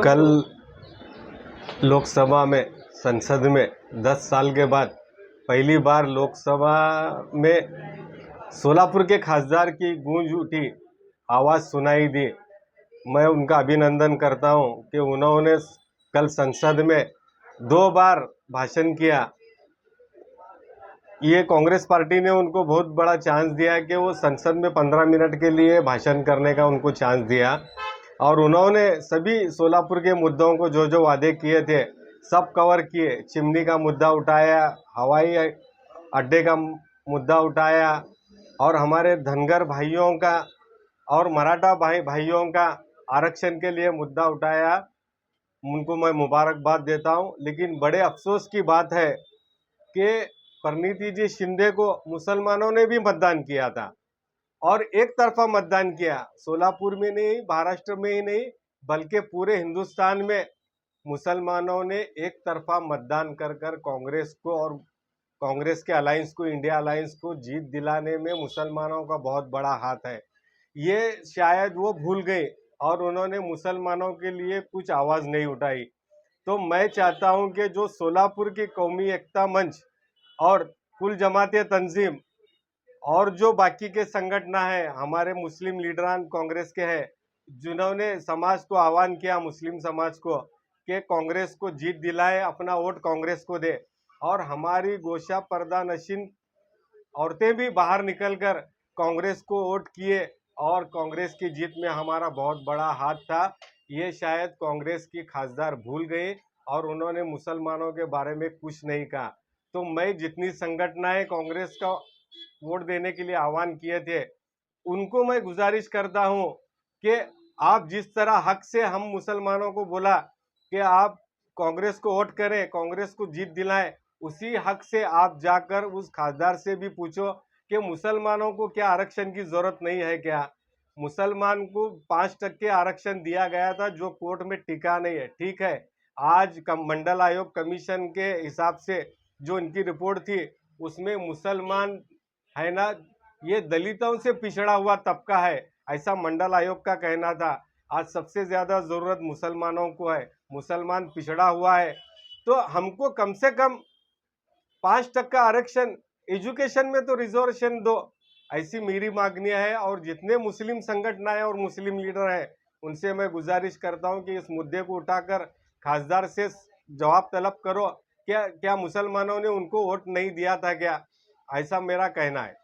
कल लोकसभा में संसद में 10 साल के बाद पहली बार लोकसभा में सोलापुर के खासदार की गूंज उठी, आवाज़ सुनाई दी। मैं उनका अभिनंदन करता हूं कि उन्होंने कल संसद में 2 बार भाषण किया। ये कांग्रेस पार्टी ने उनको बहुत बड़ा चांस दिया कि वो संसद में 15 मिनट के लिए भाषण करने का उनको चांस दिया और उन्होंने सभी सोलापुर के मुद्दों को जो वादे किए थे सब कवर किए। चिमनी का मुद्दा उठाया, हवाई अड्डे का मुद्दा उठाया और हमारे धनगर भाइयों का और मराठा भाइयों का आरक्षण के लिए मुद्दा उठाया। उनको मैं मुबारकबाद देता हूं। लेकिन बड़े अफसोस की बात है कि परिणीति जी शिंदे को मुसलमानों ने भी मतदान किया था और एक तरफा मतदान किया। सोलापुर में नहीं, महाराष्ट्र में ही नहीं बल्कि पूरे हिंदुस्तान में मुसलमानों ने एक तरफा मतदान कर कांग्रेस को और कांग्रेस के अलायंस को, इंडिया अलायंस को जीत दिलाने में मुसलमानों का बहुत बड़ा हाथ है। ये शायद वो भूल गए और उन्होंने मुसलमानों के लिए कुछ आवाज़ नहीं उठाई। तो मैं चाहता हूं कि जो सोलापुर की कौमी एकता मंच और कुल जमाते तंजीम और जो बाकी के संगठन है, हमारे मुस्लिम लीडरान कांग्रेस के हैं, जिन्होंने समाज को आह्वान किया, मुस्लिम समाज को, कि कांग्रेस को जीत दिलाए, अपना वोट कांग्रेस को दे। और हमारी गोशा पर्दा नशीन औरतें भी बाहर निकलकर कांग्रेस को वोट किए और कांग्रेस की जीत में हमारा बहुत बड़ा हाथ था। ये शायद कांग्रेस की खासदार भूल गए और उन्होंने मुसलमानों के बारे में कुछ नहीं कहा। तो मैं जितनी संगठनाएं कांग्रेस का वोट देने के लिए आह्वान किए थे, उनको मैं गुजारिश करता हूं कि आप जिस तरह हक से हम मुसलमानों को बोला कि आप कांग्रेस को वोट करें, कांग्रेस को जीत दिलाएं, उसी हक से आप जाकर उस खासदार से भी पूछो कि मुसलमानों को क्या आरक्षण की जरूरत नहीं है क्या? मुसलमान को 5% आरक्षण दिया गया था जो कोर्ट में टिका नहीं है। ठीक है, आज मंडल आयोग कमीशन के हिसाब से जो इनकी रिपोर्ट थी उसमें मुसलमान है ना, ये दलितों से पिछड़ा हुआ तबका है, ऐसा मंडल आयोग का कहना था। आज सबसे ज्यादा जरूरत मुसलमानों को है, मुसलमान पिछड़ा हुआ है। तो हमको कम से कम 5% आरक्षण, एजुकेशन में तो रिजर्वेशन दो, ऐसी मेरी मांगनी है। और जितने मुस्लिम संगठन है और मुस्लिम लीडर हैं उनसे मैं गुजारिश करता हूं कि इस मुद्दे को उठाकर खासदार से जवाब तलब करो। क्या मुसलमानों ने उनको वोट नहीं दिया था क्या? ऐसा मेरा कहना है।